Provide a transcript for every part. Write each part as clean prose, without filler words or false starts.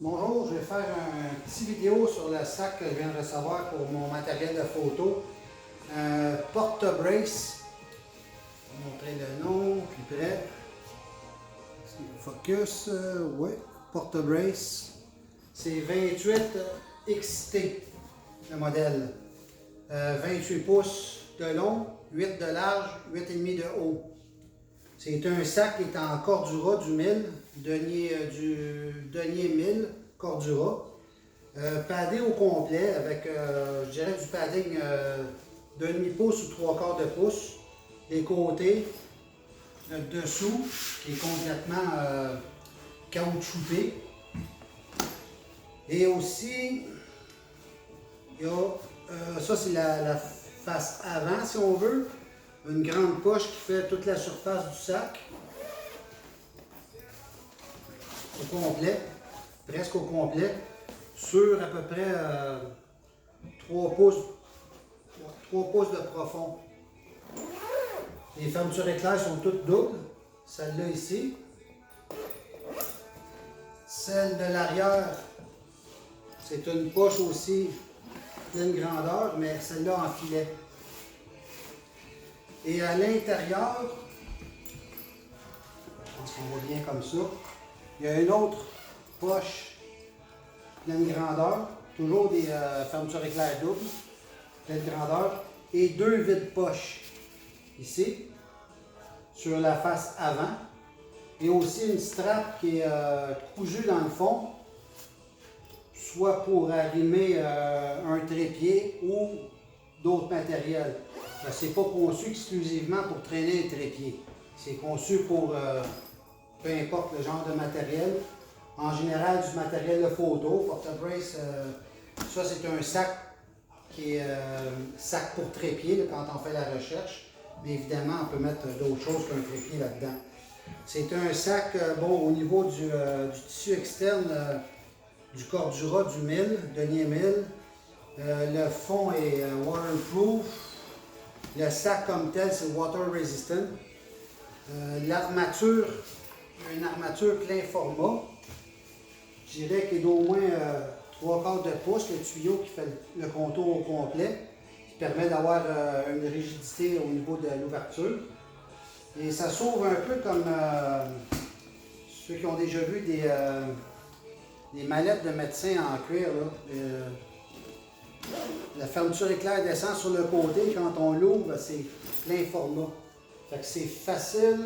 Bonjour, je vais faire une petite vidéo sur le sac que je viens de recevoir pour mon matériel de photo. Un porte-brace. Je vais montrer le nom plus près. Focus, oui, porte-brace. C'est 28 XT, le modèle. 28 pouces de long, 8 de large, 8,5 de haut. C'est un sac qui est en Cordura du 1000, du denier 1000, Cordura. Paddé au complet avec, je dirais, du padding de demi-pouce ou 3/4 de pouce. Les côtés, le dessous qui est complètement caoutchouté. Et aussi, il y a, ça c'est la face avant si on veut. Une grande poche qui fait toute la surface du sac. Au complet, presque au complet, sur à peu près 3 pouces de profond. Les fermetures éclairs sont toutes doubles. Celle-là ici. Celle de l'arrière, c'est une poche aussi pleine grandeur, mais celle-là en filet. Et à l'intérieur, je pense qu'on voit bien comme ça, il y a une autre poche pleine grandeur, toujours des fermetures éclairs doubles, pleine grandeur, et deux vides poches ici, sur la face avant, et aussi une strap qui est cousue dans le fond, soit pour arrimer un trépied ou d'autres matériels. C'est pas conçu exclusivement pour traîner un trépied. C'est conçu pour peu importe le genre de matériel. En général, du matériel de photo. Porte-brace, ça c'est un sac qui est sac pour trépied là, quand on fait la recherche. Mais évidemment, on peut mettre d'autres choses qu'un trépied là-dedans. C'est un sac, bon, au niveau du tissu externe du Cordura du 1000, denier 1000. Le fond est waterproof. Le sac comme tel, c'est water resistant. L'armature, une armature plein format. Je dirais qu'il est d'au moins 3/4 de pouce, le tuyau qui fait le contour au complet, qui permet d'avoir une rigidité au niveau de l'ouverture. Et ça s'ouvre un peu comme ceux qui ont déjà vu des mallettes de médecins en cuir. Là. La fermeture éclair descend sur le côté. Quand on l'ouvre, c'est plein format. Fait que c'est facile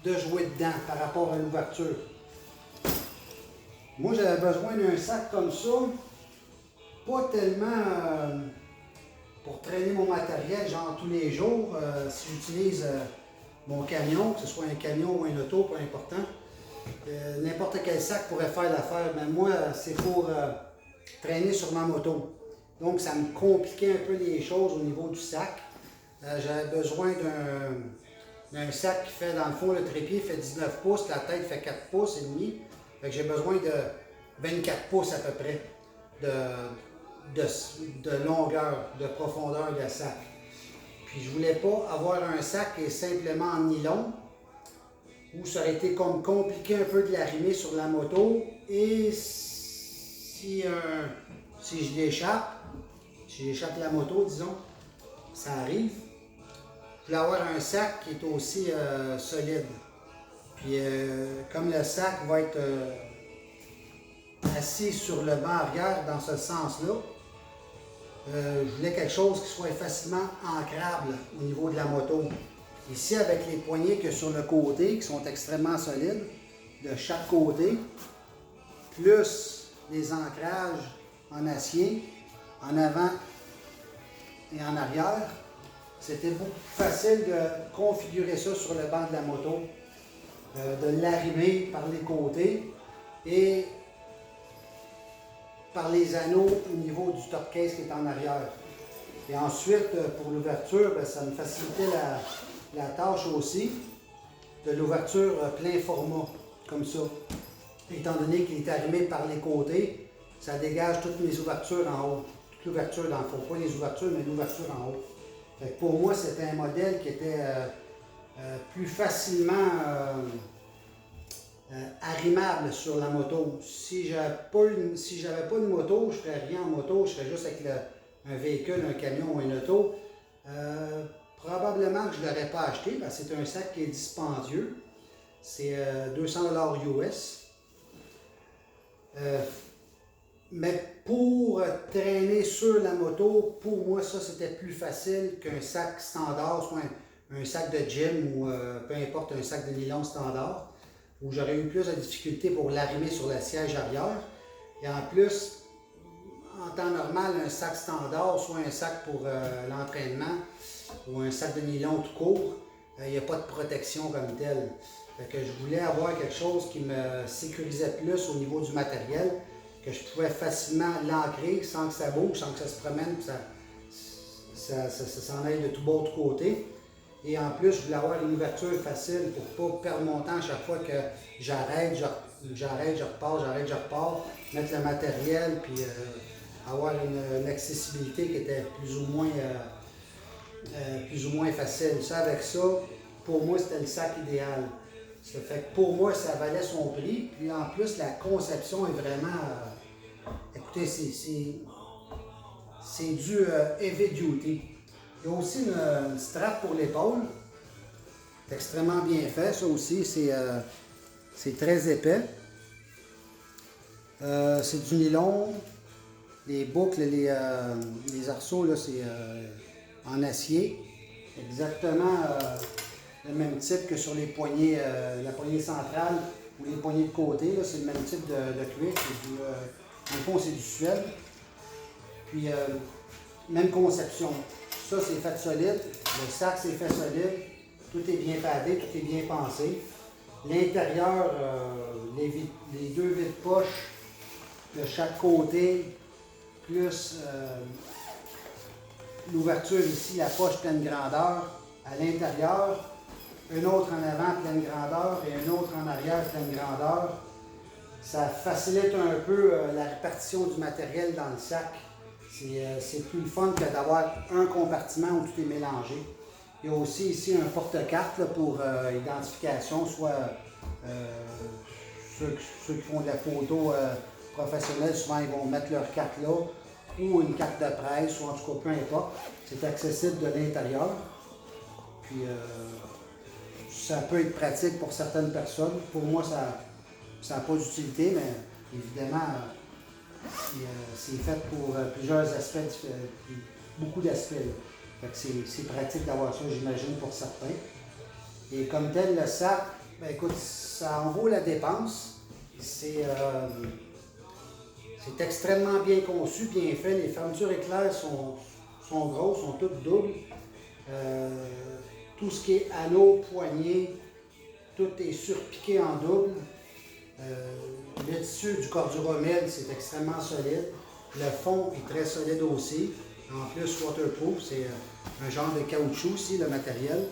de jouer dedans par rapport à l'ouverture. Moi, j'avais besoin d'un sac comme ça, pas tellement pour traîner mon matériel, genre tous les jours. Si j'utilise mon camion, que ce soit un camion ou un auto, peu important, n'importe quel sac pourrait faire l'affaire. Mais moi, c'est pour traîner sur ma moto. Donc, ça me compliquait un peu les choses au niveau du sac. J'avais besoin d'un sac qui fait, dans le fond, le trépied fait 19 pouces, la tête fait 4 pouces et demi. Fait que j'ai besoin de 24 pouces à peu près de longueur, de profondeur de sac. Puis je voulais pas avoir un sac qui est simplement en nylon, où ça aurait été comme compliqué un peu de l'arrimer sur la moto. Et si j'échappe la moto, disons, ça arrive. Je voulais avoir un sac qui est aussi solide. Puis comme le sac va être assis sur le banc arrière dans ce sens-là, je voulais quelque chose qui soit facilement ancrable au niveau de la moto. Ici, avec les poignées qu'il y a sur le côté, qui sont extrêmement solides, de chaque côté, plus les ancrages en acier, en avant et en arrière, c'était beaucoup plus facile de configurer ça sur le banc de la moto, de l'arrimer par les côtés et par les anneaux au niveau du top case qui est en arrière. Et ensuite, pour l'ouverture, ça me facilitait la tâche aussi de l'ouverture plein format, comme ça. Étant donné qu'il est arrimé par les côtés, ça dégage toutes mes ouvertures en haut. Toute l'ouverture dans le fond, pas les ouvertures, mais l'ouverture en haut. Fait que pour moi, c'était un modèle qui était plus facilement arrimable sur la moto. Si j'avais pas une moto, je ne ferais rien en moto, je serais juste avec un véhicule, un camion ou une auto. Probablement que je ne l'aurais pas acheté parce que c'est un sac qui est dispendieux. C'est 200 $ US. Mais pour traîner sur la moto, pour moi, ça c'était plus facile qu'un sac standard, soit un sac de gym ou peu importe, un sac de nylon standard, où j'aurais eu plus de difficulté pour l'arrimer sur le siège arrière. Et en plus, en temps normal, un sac standard, soit un sac pour l'entraînement ou un sac de nylon tout court, il n'y a pas de protection comme telle. Fait que je voulais avoir quelque chose qui me sécurisait plus au niveau du matériel, que je pouvais facilement l'ancrer sans que ça bouge, sans que ça se promène, que ça s'en aille de tout bord, de côté. Et en plus, je voulais avoir une ouverture facile pour ne pas perdre mon temps à chaque fois que j'arrête, je repars, mettre le matériel, puis avoir une accessibilité qui était plus ou moins facile. Ça, avec ça, pour moi, c'était le sac idéal. Ça fait que pour moi, ça valait son prix. Puis en plus, la conception est vraiment... écoutez, c'est du heavy duty. Il y a aussi une strap pour l'épaule. C'est extrêmement bien fait. Ça aussi, c'est très épais. C'est du nylon. Les boucles, les arceaux, là, c'est en acier. Exactement le même type que sur les poignées, la poignée centrale ou les poignées de côté. C'est le même type de cuir. Dans le fond, c'est du Suède. Puis, même conception. Ça, c'est fait solide. Le sac, c'est fait solide. Tout est bien padé, tout est bien pensé. L'intérieur, les deux vides-poches de chaque côté, plus l'ouverture ici, la poche pleine grandeur. À l'intérieur, un autre en avant pleine grandeur et un autre en arrière pleine grandeur. Ça facilite un peu la répartition du matériel dans le sac. C'est plus le fun que d'avoir un compartiment où tout est mélangé. Il y a aussi ici un porte-carte pour identification, soit ceux qui font de la photo professionnelle, souvent ils vont mettre leur carte là, ou une carte de presse, ou en tout cas peu importe. C'est accessible de l'intérieur. Puis ça peut être pratique pour certaines personnes. Pour moi, ça n'a pas d'utilité, mais évidemment, c'est fait pour plusieurs aspects, beaucoup d'aspects. C'est pratique d'avoir ça, j'imagine, pour certains. Et comme tel, le sac, ben écoute, ça en vaut la dépense. C'est extrêmement bien conçu, bien fait. Les fermetures éclairs sont grosses, sont toutes doubles. Tout ce qui est anneau, poignée, tout est surpiqué en double. Le tissu du Cordura-1000, c'est extrêmement solide. Le fond est très solide aussi. En plus, waterproof, c'est un genre de caoutchouc aussi, le matériel.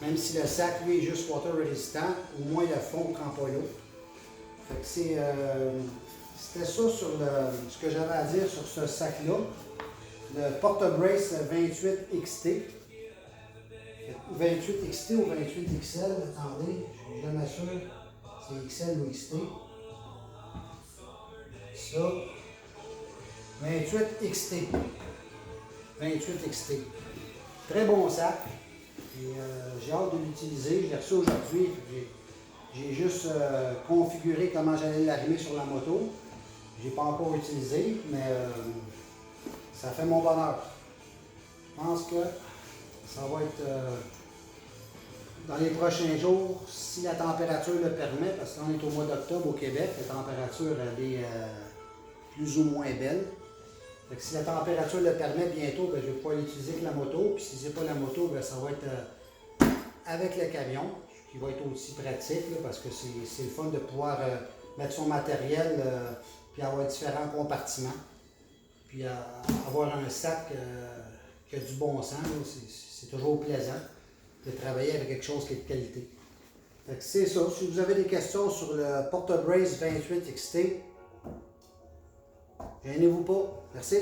Même si le sac, lui, est juste water résistant, au moins le fond ne prend pas l'eau. Fait que c'était ça sur ce que j'avais à dire sur ce sac-là. Le Porta-Brace 28 XT. 28 XT ou 28 XL, attendez, je suis jamais sûr. C'est XL ou XT. Ça. 28 XT. 28 XT. Très bon sac. Et j'ai hâte de l'utiliser. Je l'ai reçu aujourd'hui. J'ai juste configuré comment j'allais l'arrimer sur la moto. Je n'ai pas encore utilisé, mais ça fait mon bonheur. Je pense que ça va être dans les prochains jours, si la température le permet, parce qu'on est au mois d'octobre au Québec, la température elle est plus ou moins belle. Fait que si la température le permet, bientôt, ben, je vais pouvoir l'utiliser avec la moto. Puis si ce n'est pas la moto, ben, ça va être avec le camion, qui va être aussi pratique, là, parce que c'est le fun de pouvoir mettre son matériel, puis avoir différents compartiments. Puis avoir un sac qui a du bon sens, c'est toujours plaisant de travailler avec quelque chose qui est de qualité. Fait que c'est ça. Si vous avez des questions sur le Porta-Brace 28 XT, gênez-vous pas. Merci.